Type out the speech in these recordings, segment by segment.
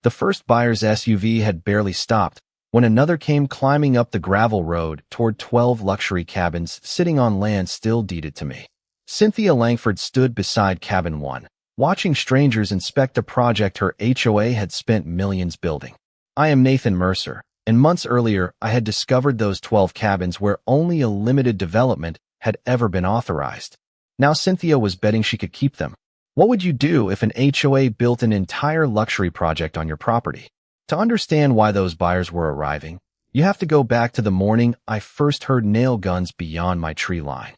The first buyer's SUV had barely stopped when another came climbing up the gravel road toward 12 luxury cabins sitting on land still deeded to me. Cynthia Langford stood beside cabin 1, watching strangers inspect a project her HOA had spent millions building. I am Nathan Mercer, and months earlier I had discovered those 12 cabins where only a limited development had ever been authorized. Now Cynthia was betting she could keep them. What would you do if an HOA built an entire luxury project on your property? To understand why those buyers were arriving, you have to go back to the morning I first heard nail guns beyond my tree line.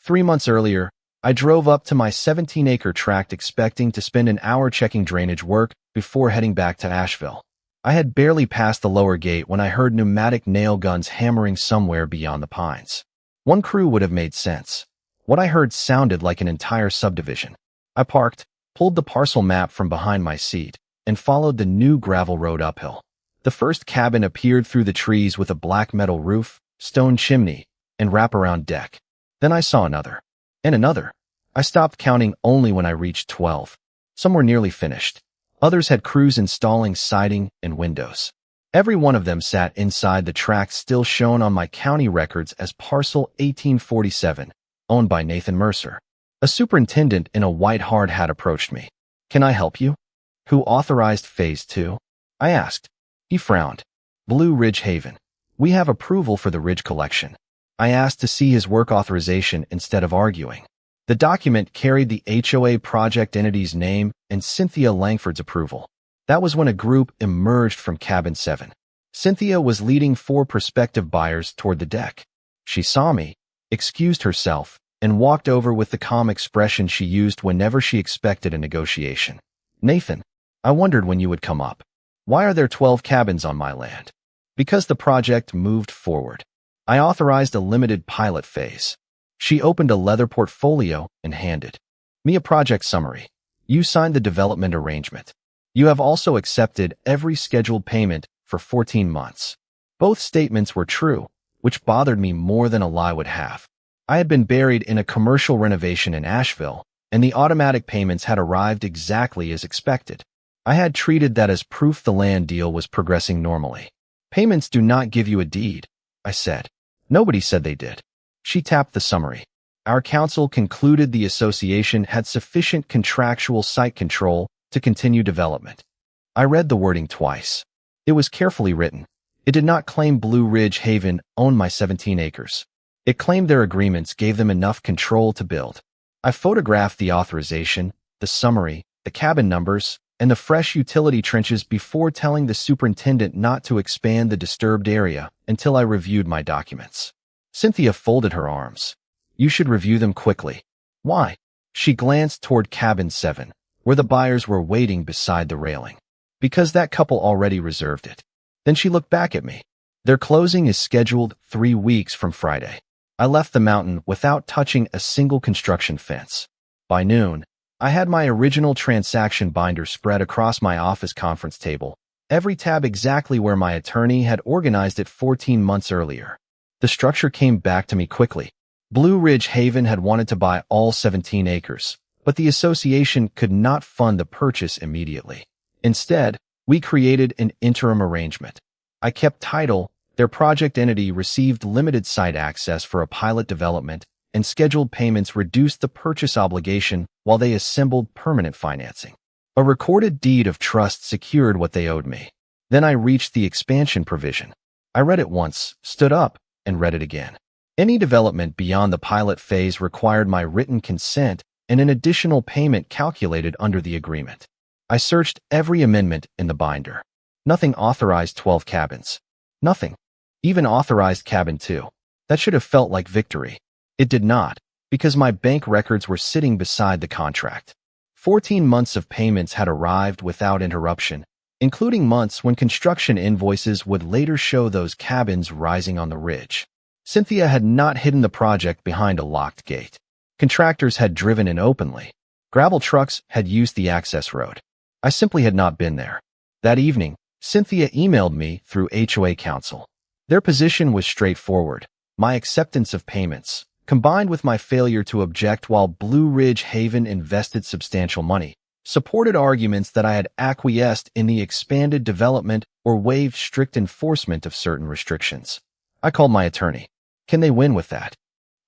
3 months earlier, I drove up to my 17-acre tract expecting to spend an hour checking drainage work before heading back to Asheville. I had barely passed the lower gate when I heard pneumatic nail guns hammering somewhere beyond the pines. One crew would have made sense. What I heard sounded like an entire subdivision. I parked, pulled the parcel map from behind my seat, and followed the new gravel road uphill. The first cabin appeared through the trees with a black metal roof, stone chimney, and wraparound deck. Then I saw another. And another. I stopped counting only when I reached 12. Some were nearly finished. Others had crews installing siding and windows. Every one of them sat inside the tract still shown on my county records as Parcel 1847, owned by Nathan Mercer. A superintendent in a white hard hat approached me. "Can I help you?" "Who authorized Phase 2? I asked. He frowned. "Blue Ridge Haven. We have approval for the Ridge Collection." I asked to see his work authorization instead of arguing. The document carried the HOA project entity's name and Cynthia Langford's approval. That was when a group emerged from cabin 7. Cynthia was leading 4 prospective buyers toward the deck. She saw me, excused herself, and walked over with the calm expression she used whenever she expected a negotiation. "Nathan, I wondered when you would come up. Why are there 12 cabins on my land?" "Because the project moved forward. I authorized a limited pilot phase." She opened a leather portfolio and handed me a project summary. "You signed the development arrangement. You have also accepted every scheduled payment for 14 months." Both statements were true, which bothered me more than a lie would have. I had been buried in a commercial renovation in Asheville, and the automatic payments had arrived exactly as expected. I had treated that as proof the land deal was progressing normally. "Payments do not give you a deed," I said. "Nobody said they did." She tapped the summary. "Our counsel concluded the association had sufficient contractual site control to continue development." I read the wording twice. It was carefully written. It did not claim Blue Ridge Haven owned my 17 acres. It claimed their agreements gave them enough control to build. I photographed the authorization, the summary, the cabin numbers, and the fresh utility trenches before telling the superintendent not to expand the disturbed area until I reviewed my documents. Cynthia folded her arms. "You should review them quickly." "Why?" She glanced toward cabin 7, where the buyers were waiting beside the railing. "Because that couple already reserved it." Then she looked back at me. "Their closing is scheduled 3 weeks from Friday." I left the mountain without touching a single construction fence. By noon, I had my original transaction binder spread across my office conference table, every tab exactly where my attorney had organized it 14 months earlier. The structure came back to me quickly. Blue Ridge Haven had wanted to buy all 17 acres, but the association could not fund the purchase immediately. Instead, we created an interim arrangement. I kept title, their project entity received limited site access for a pilot development, and scheduled payments reduced the purchase obligation while they assembled permanent financing. A recorded deed of trust secured what they owed me. Then I reached the expansion provision. I read it once, stood up, and read it again. Any development beyond the pilot phase required my written consent and an additional payment calculated under the agreement. I searched every amendment in the binder. Nothing authorized 12 cabins. Nothing. Even authorized cabin 2. That should have felt like victory. It did not, because my bank records were sitting beside the contract. 14 months of payments had arrived without interruption, including months when construction invoices would later show those cabins rising on the ridge. Cynthia had not hidden the project behind a locked gate. Contractors had driven in openly. Gravel trucks had used the access road. I simply had not been there. That evening, Cynthia emailed me through HOA counsel. Their position was straightforward. My acceptance of payments, combined with my failure to object while Blue Ridge Haven invested substantial money, supported arguments that I had acquiesced in the expanded development or waived strict enforcement of certain restrictions. I called my attorney. Can they win with that?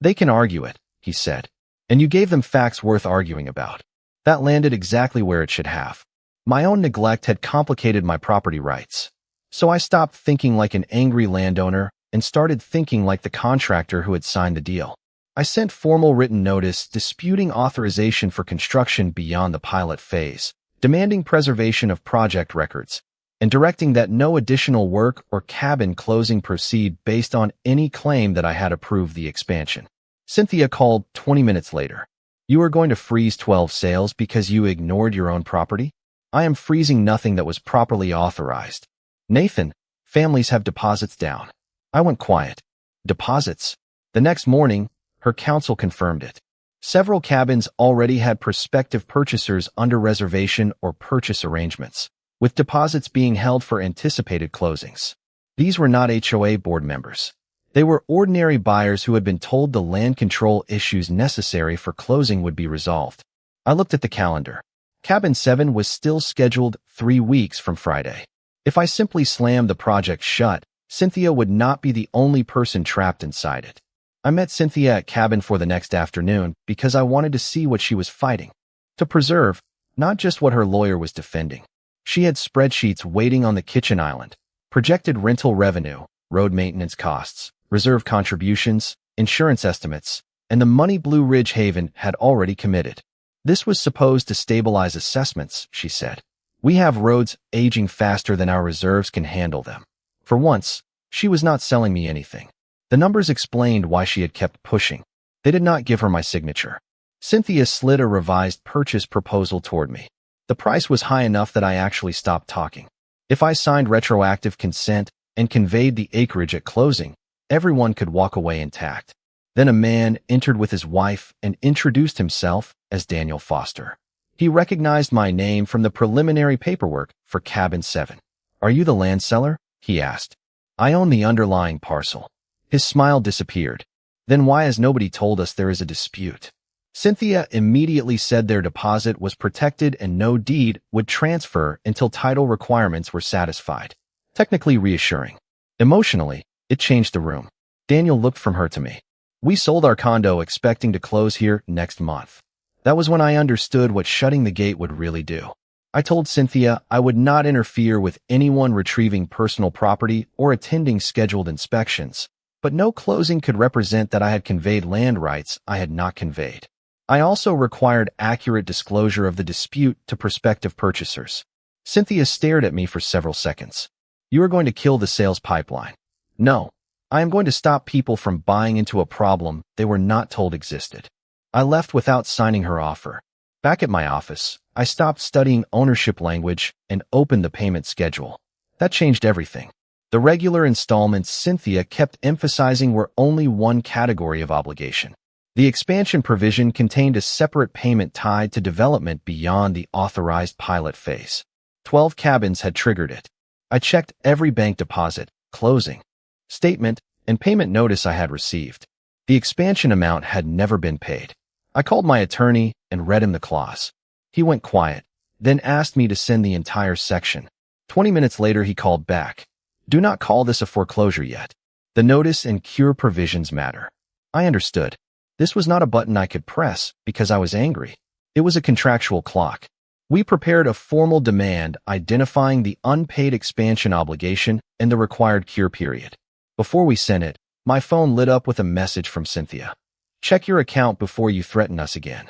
They can argue it, he said. And you gave them facts worth arguing about. That landed exactly where it should have. My own neglect had complicated my property rights. So I stopped thinking like an angry landowner and started thinking like the contractor who had signed the deal. I sent formal written notice disputing authorization for construction beyond the pilot phase, demanding preservation of project records, and directing that no additional work or cabin closing proceed based on any claim that I had approved the expansion. Cynthia called 20 minutes later. You are going to freeze 12 sales because you ignored your own property? I am freezing nothing that was properly authorized. Nathan, families have deposits down. I went quiet. Deposits? The next morning, her counsel confirmed it. Several cabins already had prospective purchasers under reservation or purchase arrangements, with deposits being held for anticipated closings. These were not HOA board members. They were ordinary buyers who had been told the land control issues necessary for closing would be resolved. I looked at the calendar. Cabin 7 was still scheduled 3 weeks from Friday. If I simply slammed the project shut, Cynthia would not be the only person trapped inside it. I met Cynthia at cabin 4 the next afternoon because I wanted to see what she was fighting. To preserve, not just what her lawyer was defending. She had spreadsheets waiting on the kitchen island, projected rental revenue, road maintenance costs, reserve contributions, insurance estimates, and the money Blue Ridge Haven had already committed. This was supposed to stabilize assessments, she said. We have roads aging faster than our reserves can handle them. For once, she was not selling me anything. The numbers explained why she had kept pushing. They did not give her my signature. Cynthia slid a revised purchase proposal toward me. The price was high enough that I actually stopped talking. If I signed retroactive consent and conveyed the acreage at closing, everyone could walk away intact. Then a man entered with his wife and introduced himself as Daniel Foster. He recognized my name from the preliminary paperwork for Cabin 7. Are you the land seller? He asked. I own the underlying parcel. His smile disappeared. Then why has nobody told us there is a dispute? Cynthia immediately said their deposit was protected and no deed would transfer until title requirements were satisfied. Technically reassuring. Emotionally, it changed the room. Daniel looked from her to me. We sold our condo expecting to close here next month. That was when I understood what shutting the gate would really do. I told Cynthia I would not interfere with anyone retrieving personal property or attending scheduled inspections, but no closing could represent that I had conveyed land rights I had not conveyed. I also required accurate disclosure of the dispute to prospective purchasers. Cynthia stared at me for several seconds. You are going to kill the sales pipeline. No, I am going to stop people from buying into a problem they were not told existed. I left without signing her offer. Back at my office, I stopped studying ownership language and opened the payment schedule. That changed everything. The regular installments Cynthia kept emphasizing were only one category of obligation. The expansion provision contained a separate payment tied to development beyond the authorized pilot phase. 12 cabins had triggered it. I checked every bank deposit, closing statement, and payment notice I had received. The expansion amount had never been paid. I called my attorney and read him the clause. He went quiet, then asked me to send the entire section. 20 minutes later, he called back. Do not call this a foreclosure yet. The notice and cure provisions matter. I understood. This was not a button I could press because I was angry. It was a contractual clock. We prepared a formal demand identifying the unpaid expansion obligation and the required cure period. Before we sent it, my phone lit up with a message from Cynthia. Check your account before you threaten us again.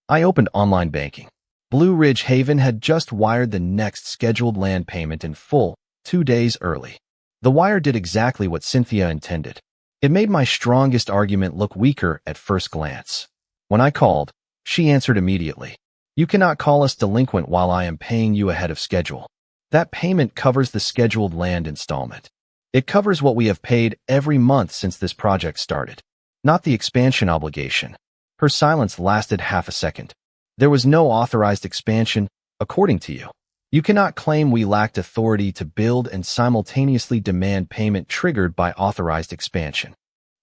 I opened online banking. Blue Ridge Haven had just wired the next scheduled land payment in full, 2 days early. The wire did exactly what Cynthia intended. It made my strongest argument look weaker at first glance. When I called, she answered immediately. You cannot call us delinquent while I am paying you ahead of schedule. That payment covers the scheduled land installment. It covers what we have paid every month since this project started, not the expansion obligation. Her silence lasted half a second. There was no authorized expansion, according to you. You cannot claim we lacked authority to build and simultaneously demand payment triggered by authorized expansion.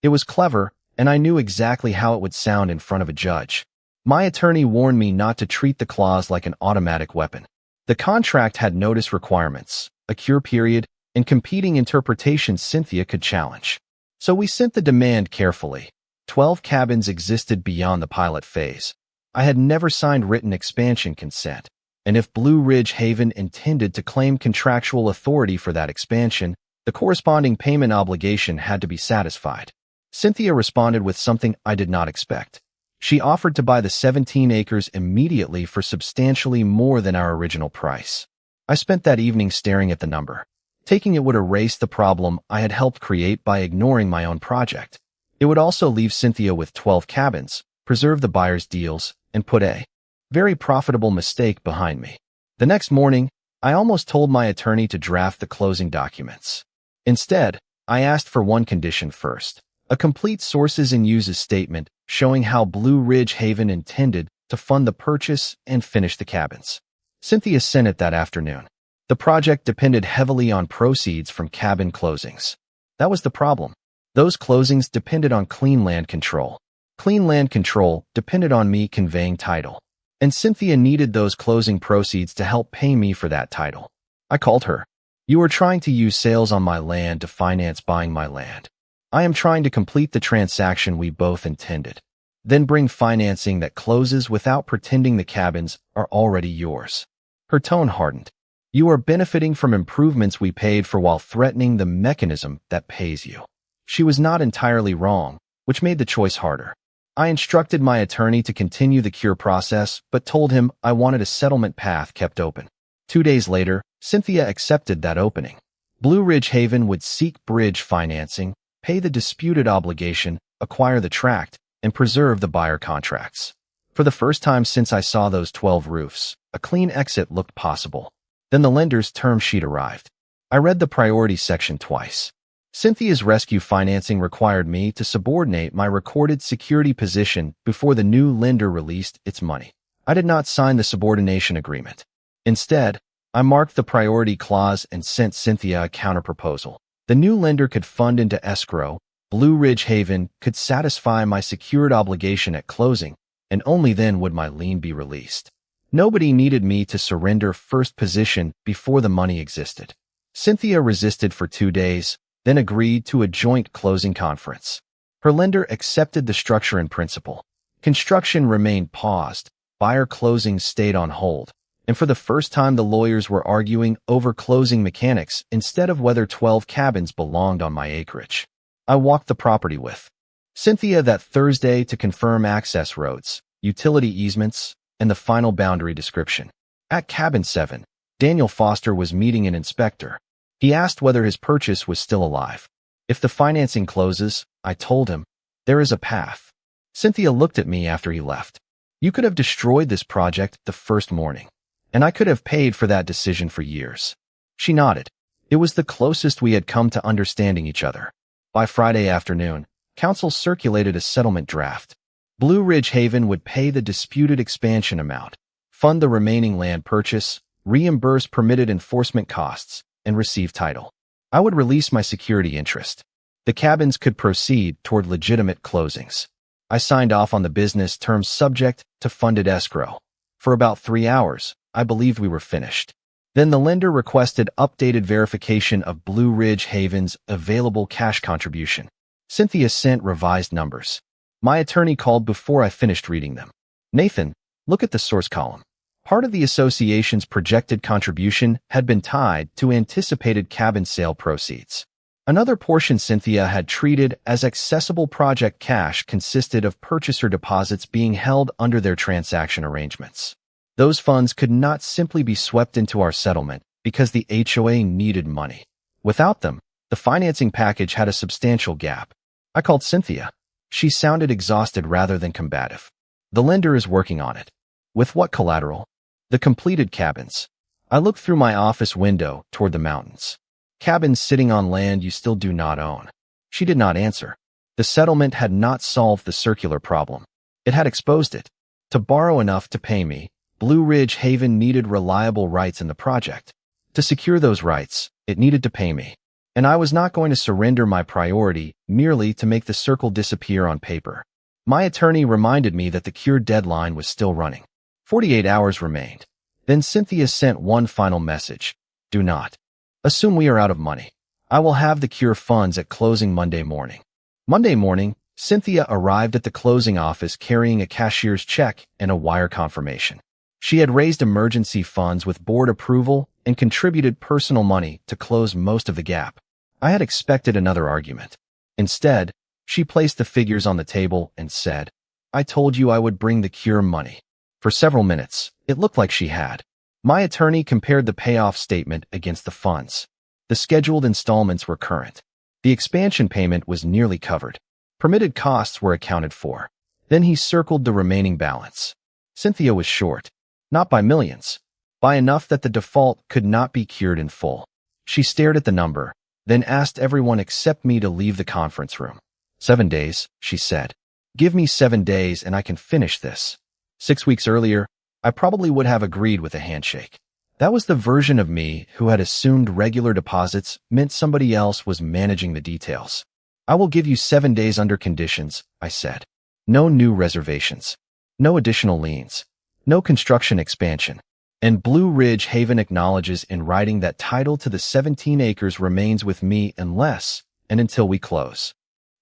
It was clever, and I knew exactly how it would sound in front of a judge. My attorney warned me not to treat the clause like an automatic weapon. The contract had notice requirements, a cure period, and competing interpretations Cynthia could challenge. So we sent the demand carefully. 12 cabins existed beyond the pilot phase. I had never signed written expansion consent, and if Blue Ridge Haven intended to claim contractual authority for that expansion, the corresponding payment obligation had to be satisfied. Cynthia responded with something I did not expect. She offered to buy the 17 acres immediately for substantially more than our original price. I spent that evening staring at the number. Taking it would erase the problem I had helped create by ignoring my own project. It would also leave Cynthia with 12 cabins, preserve the buyer's deals, and put a very profitable mistake behind me. The next morning, I almost told my attorney to draft the closing documents. Instead, I asked for one condition first: a complete sources and uses statement showing how Blue Ridge Haven intended to fund the purchase and finish the cabins. Cynthia sent it that afternoon. The project depended heavily on proceeds from cabin closings. That was the problem. Those closings depended on clean land control. Clean land control depended on me conveying title. And Cynthia needed those closing proceeds to help pay me for that title. I called her. You are trying to use sales on my land to finance buying my land. I am trying to complete the transaction we both intended. Then bring financing that closes without pretending the cabins are already yours. Her tone hardened. You are benefiting from improvements we paid for while threatening the mechanism that pays you. She was not entirely wrong, which made the choice harder. I instructed my attorney to continue the cure process, but told him I wanted a settlement path kept open. 2 days later, Cynthia accepted that opening. Blue Ridge Haven would seek bridge financing, pay the disputed obligation, acquire the tract, and preserve the buyer contracts. For the first time since I saw those 12 roofs, a clean exit looked possible. Then the lender's term sheet arrived. I read the priority section twice. Cynthia's rescue financing required me to subordinate my recorded security position before the new lender released its money. I did not sign the subordination agreement. Instead, I marked the priority clause and sent Cynthia a counterproposal. The new lender could fund into escrow, Blue Ridge Haven could satisfy my secured obligation at closing, and only then would my lien be released. Nobody needed me to surrender first position before the money existed. Cynthia resisted for 2 days, then agreed to a joint closing conference. Her lender accepted the structure in principle. Construction remained paused, buyer closings stayed on hold, and for the first time the lawyers were arguing over closing mechanics instead of whether 12 cabins belonged on my acreage. I walked the property with Cynthia that Thursday to confirm access roads, utility easements, and the final boundary description. At Cabin 7, Daniel Foster was meeting an inspector. He asked whether his purchase was still alive. If the financing closes, I told him, there is a path. Cynthia looked at me after he left. You could have destroyed this project the first morning, and I could have paid for that decision for years. She nodded. It was the closest we had come to understanding each other. By Friday afternoon, counsel circulated a settlement draft. Blue Ridge Haven would pay the disputed expansion amount, fund the remaining land purchase, reimburse permitted enforcement costs, and receive title. I would release my security interest. The cabins could proceed toward legitimate closings. I signed off on the business terms subject to funded escrow. For about 3 hours, I believed we were finished. Then the lender requested updated verification of Blue Ridge Haven's available cash contribution. Cynthia sent revised numbers. My attorney called before I finished reading them. Nathan, look at the source column. Part of the association's projected contribution had been tied to anticipated cabin sale proceeds. Another portion Cynthia had treated as accessible project cash consisted of purchaser deposits being held under their transaction arrangements. Those funds could not simply be swept into our settlement because the HOA needed money. Without them, the financing package had a substantial gap. I called Cynthia. She sounded exhausted rather than combative. The lender is working on it. With what collateral? The completed cabins. I looked through my office window toward the mountains. Cabins sitting on land you still do not own. She did not answer. The settlement had not solved the circular problem. It had exposed it. To borrow enough to pay me, Blue Ridge Haven needed reliable rights in the project. To secure those rights, it needed to pay me. And I was not going to surrender my priority merely to make the circle disappear on paper. My attorney reminded me that the cure deadline was still running. 48 hours remained. Then Cynthia sent one final message. Do not assume we are out of money. I will have the cure funds at closing Monday morning. Monday morning, Cynthia arrived at the closing office carrying a cashier's check and a wire confirmation. She had raised emergency funds with board approval and contributed personal money to close most of the gap. I had expected another argument. Instead, she placed the figures on the table and said, I told you I would bring the cure money. For several minutes, it looked like she had. My attorney compared the payoff statement against the funds. The scheduled installments were current. The expansion payment was nearly covered. Permitted costs were accounted for. Then he circled the remaining balance. Cynthia was short. Not by millions. By enough that the default could not be cured in full. She stared at the number, then asked everyone except me to leave the conference room. 7 days, she said. Give me 7 days and I can finish this. 6 weeks earlier, I probably would have agreed with a handshake. That was the version of me who had assumed regular deposits meant somebody else was managing the details. I will give you 7 days under conditions, I said. No new reservations. No additional liens. No construction expansion. And Blue Ridge Haven acknowledges in writing that title to the 17 acres remains with me unless and until we close.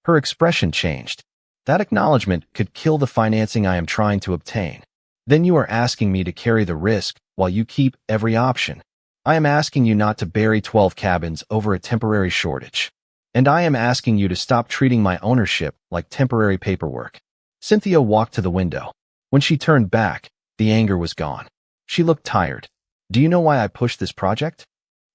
Her expression changed. That acknowledgement could kill the financing I am trying to obtain. Then you are asking me to carry the risk while you keep every option. I am asking you not to bury 12 cabins over a temporary shortage. And I am asking you to stop treating my ownership like temporary paperwork. Cynthia walked to the window. When she turned back, the anger was gone. She looked tired. Do you know why I pushed this project?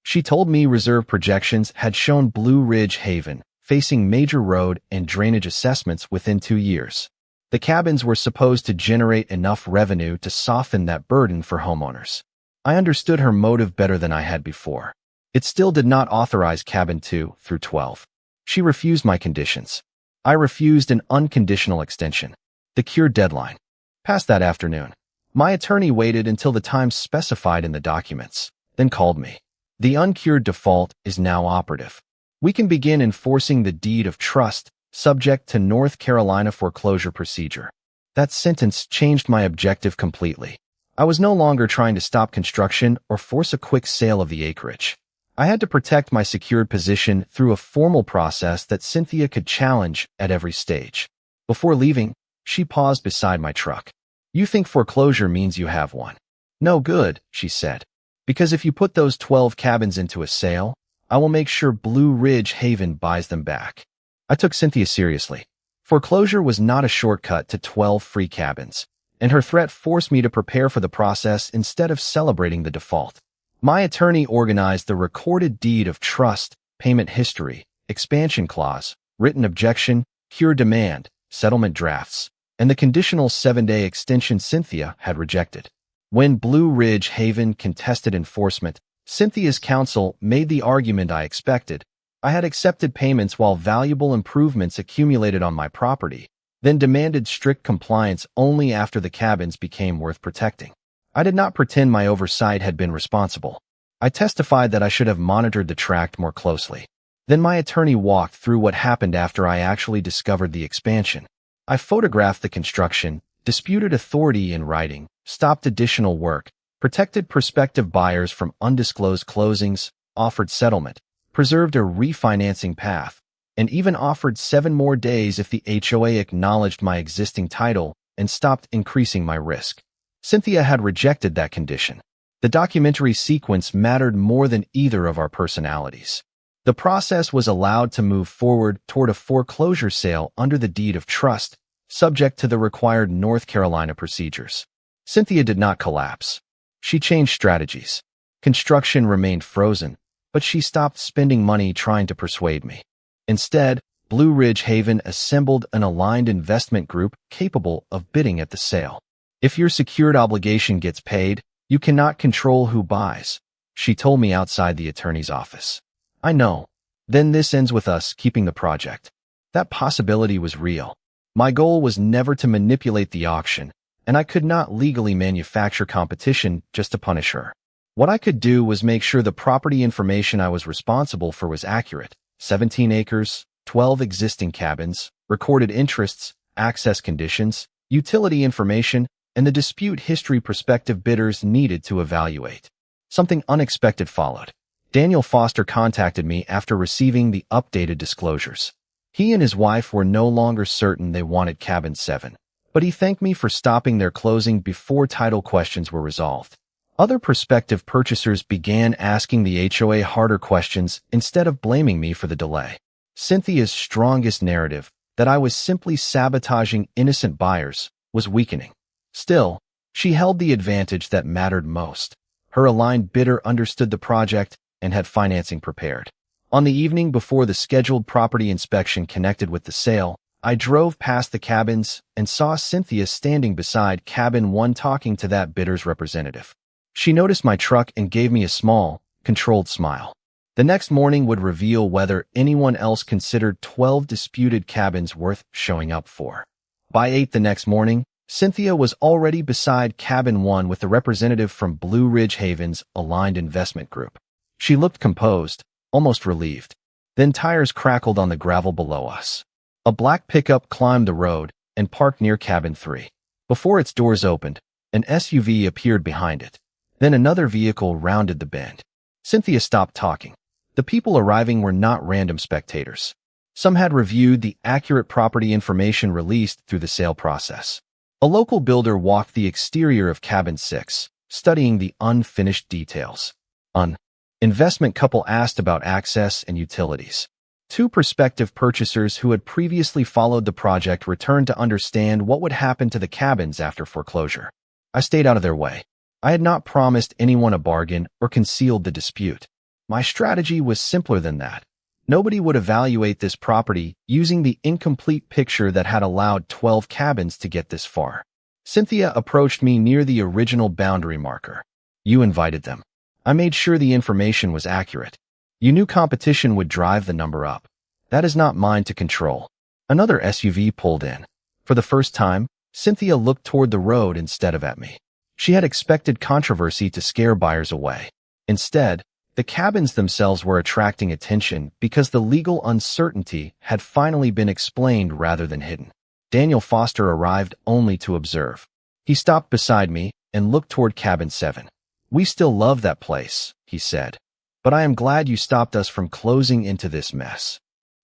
She told me reserve projections had shown Blue Ridge Haven facing major road and drainage assessments within 2 years. The cabins were supposed to generate enough revenue to soften that burden for homeowners. I understood her motive better than I had before. It still did not authorize cabin 2 through 12. She refused my conditions. I refused an unconditional extension. The cure deadline. Past that afternoon. My attorney waited until the time specified in the documents, then called me. The uncured default is now operative. We can begin enforcing the deed of trust subject to North Carolina foreclosure procedure. That sentence changed my objective completely. I was no longer trying to stop construction or force a quick sale of the acreage. I had to protect my secured position through a formal process that Cynthia could challenge at every stage. Before leaving, she paused beside my truck. You think foreclosure means you have one? No good, she said. Because if you put those 12 cabins into a sale, I will make sure Blue Ridge Haven buys them back. I took Cynthia seriously. Foreclosure was not a shortcut to 12 free cabins, and her threat forced me to prepare for the process instead of celebrating the default. My attorney organized the recorded deed of trust, payment history, expansion clause, written objection, cure demand, settlement drafts, and the conditional 7-day extension Cynthia had rejected. When Blue Ridge Haven contested enforcement, Cynthia's counsel made the argument I expected. I had accepted payments while valuable improvements accumulated on my property, then demanded strict compliance only after the cabins became worth protecting. I did not pretend my oversight had been responsible. I testified that I should have monitored the tract more closely. Then my attorney walked through what happened after I actually discovered the expansion. I photographed the construction, disputed authority in writing, stopped additional work, protected prospective buyers from undisclosed closings, offered settlement, preserved a refinancing path, and even offered 7 more days if the HOA acknowledged my existing title and stopped increasing my risk. Cynthia had rejected that condition. The documentary sequence mattered more than either of our personalities. The process was allowed to move forward toward a foreclosure sale under the deed of trust, subject to the required North Carolina procedures. Cynthia did not collapse. She changed strategies. Construction remained frozen, but she stopped spending money trying to persuade me. Instead, Blue Ridge Haven assembled an aligned investment group capable of bidding at the sale. If your secured obligation gets paid, you cannot control who buys, she told me outside the attorney's office. I know. Then this ends with us keeping the project. That possibility was real. My goal was never to manipulate the auction, and I could not legally manufacture competition just to punish her. What I could do was make sure the property information I was responsible for was accurate. 17 acres, 12 existing cabins, recorded interests, access conditions, utility information, and the dispute history prospective bidders needed to evaluate. Something unexpected followed. Daniel Foster contacted me after receiving the updated disclosures. He and his wife were no longer certain they wanted Cabin 7, but he thanked me for stopping their closing before title questions were resolved. Other prospective purchasers began asking the HOA harder questions instead of blaming me for the delay. Cynthia's strongest narrative, that I was simply sabotaging innocent buyers, was weakening. Still, she held the advantage that mattered most. Her aligned bidder understood the project and had financing prepared. On the evening before the scheduled property inspection connected with the sale, I drove past the cabins and saw Cynthia standing beside Cabin 1 talking to that bidder's representative. She noticed my truck and gave me a small, controlled smile. The next morning would reveal whether anyone else considered 12 disputed cabins worth showing up for. By 8 the next morning, Cynthia was already beside Cabin 1 with the representative from Blue Ridge Haven's Aligned Investment Group. She looked composed, almost relieved. Then tires crackled on the gravel below us. A black pickup climbed the road and parked near Cabin 3. Before its doors opened, an SUV appeared behind it. Then another vehicle rounded the bend. Cynthia stopped talking. The people arriving were not random spectators. Some had reviewed the accurate property information released through the sale process. A local builder walked the exterior of Cabin 6, studying the unfinished details. An investment couple asked about access and utilities. Two prospective purchasers who had previously followed the project returned to understand what would happen to the cabins after foreclosure. I stayed out of their way. I had not promised anyone a bargain or concealed the dispute. My strategy was simpler than that. Nobody would evaluate this property using the incomplete picture that had allowed 12 cabins to get this far. Cynthia approached me near the original boundary marker. You invited them. I made sure the information was accurate. You knew competition would drive the number up. That is not mine to control. Another SUV pulled in. For the first time, Cynthia looked toward the road instead of at me. She had expected controversy to scare buyers away. Instead, the cabins themselves were attracting attention because the legal uncertainty had finally been explained rather than hidden. Daniel Foster arrived only to observe. He stopped beside me and looked toward Cabin 7. We still love that place, he said. But I am glad you stopped us from closing into this mess.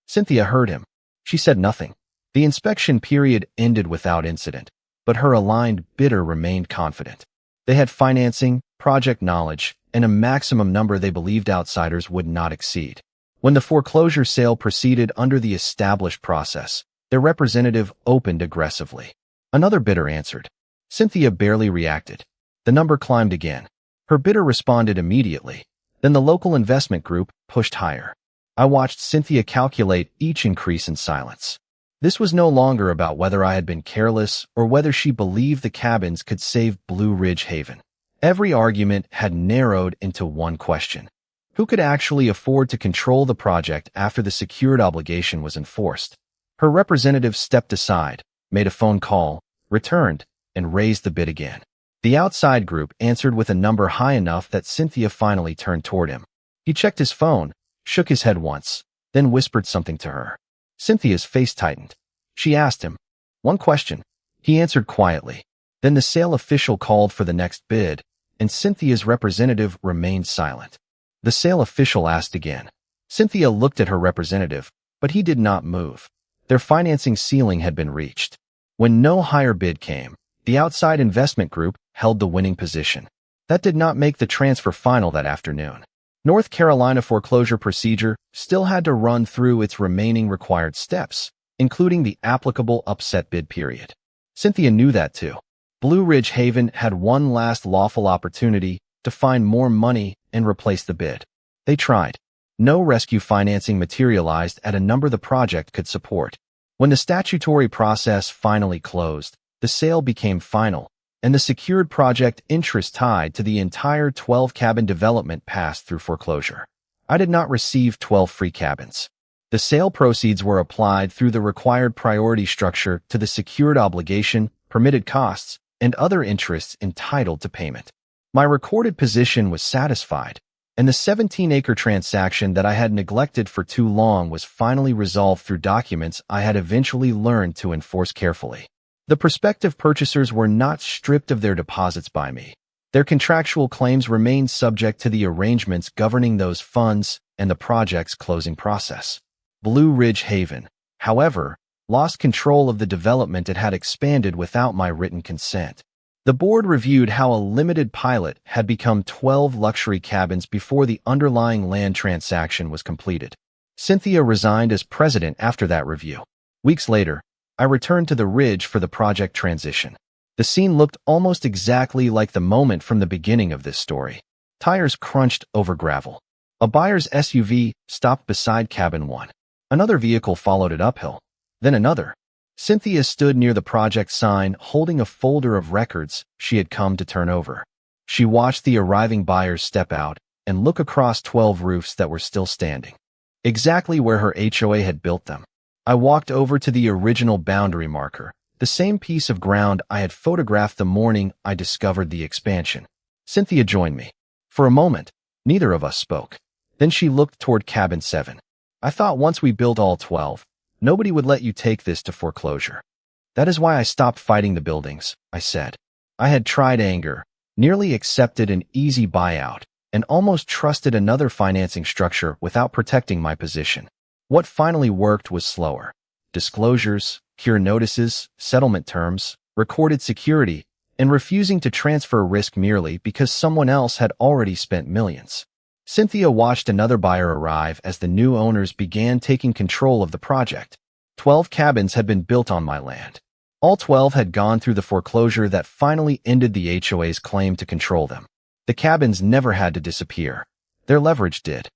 Cynthia heard him. She said nothing. The inspection period ended without incident, but her aligned bidder remained confident. They had financing, project knowledge, and a maximum number they believed outsiders would not exceed. When the foreclosure sale proceeded under the established process, their representative opened aggressively. Another bidder answered. Cynthia barely reacted. The number climbed again. Her bidder responded immediately. Then the local investment group pushed higher. I watched Cynthia calculate each increase in silence. This was no longer about whether I had been careless or whether she believed the cabins could save Blue Ridge Haven. Every argument had narrowed into one question. Who could actually afford to control the project after the secured obligation was enforced? Her representative stepped aside, made a phone call, returned, and raised the bid again. The outside group answered with a number high enough that Cynthia finally turned toward him. He checked his phone, shook his head once, then whispered something to her. Cynthia's face tightened. She asked him one question. He answered quietly. Then the sale official called for the next bid, and Cynthia's representative remained silent. The sale official asked again. Cynthia looked at her representative, but he did not move. Their financing ceiling had been reached. When no higher bid came, the outside investment group held the winning position. That did not make the transfer final that afternoon. North Carolina foreclosure procedure still had to run through its remaining required steps, including the applicable upset bid period. Cynthia knew that too. Blue Ridge Haven had one last lawful opportunity to find more money and replace the bid. They tried. No rescue financing materialized at a number the project could support. When the statutory process finally closed, the sale became final, and the secured project interest tied to the entire 12-cabin development passed through foreclosure. I did not receive 12 free cabins. The sale proceeds were applied through the required priority structure to the secured obligation, permitted costs, and other interests entitled to payment. My recorded position was satisfied, and the 17-acre transaction that I had neglected for too long was finally resolved through documents I had eventually learned to enforce carefully. The prospective purchasers were not stripped of their deposits by me. Their contractual claims remained subject to the arrangements governing those funds and the project's closing process. Blue Ridge Haven, however, lost control of the development it had expanded without my written consent. The board reviewed how a limited pilot had become 12 luxury cabins before the underlying land transaction was completed. Cynthia resigned as president after that review. Weeks later, I returned to the Ridge for the project transition. The scene looked almost exactly like the moment from the beginning of this story. Tires crunched over gravel. A buyer's SUV stopped beside cabin 1. Another vehicle followed it uphill. Then another. Cynthia stood near the project sign holding a folder of records she had come to turn over. She watched the arriving buyers step out and look across 12 roofs that were still standing, exactly where her HOA had built them. I walked over to the original boundary marker, the same piece of ground I had photographed the morning I discovered the expansion. Cynthia joined me. For a moment, neither of us spoke. Then she looked toward cabin 7. I thought once we built all 12, nobody would let you take this to foreclosure. That is why I stopped fighting the buildings, I said. I had tried anger, nearly accepted an easy buyout, and almost trusted another financing structure without protecting my position. What finally worked was slower. Disclosures, cure notices, settlement terms, recorded security, and refusing to transfer risk merely because someone else had already spent millions. Cynthia watched another buyer arrive as the new owners began taking control of the project. 12 cabins had been built on my land. All 12 had gone through the foreclosure that finally ended the HOA's claim to control them. The cabins never had to disappear. Their leverage did.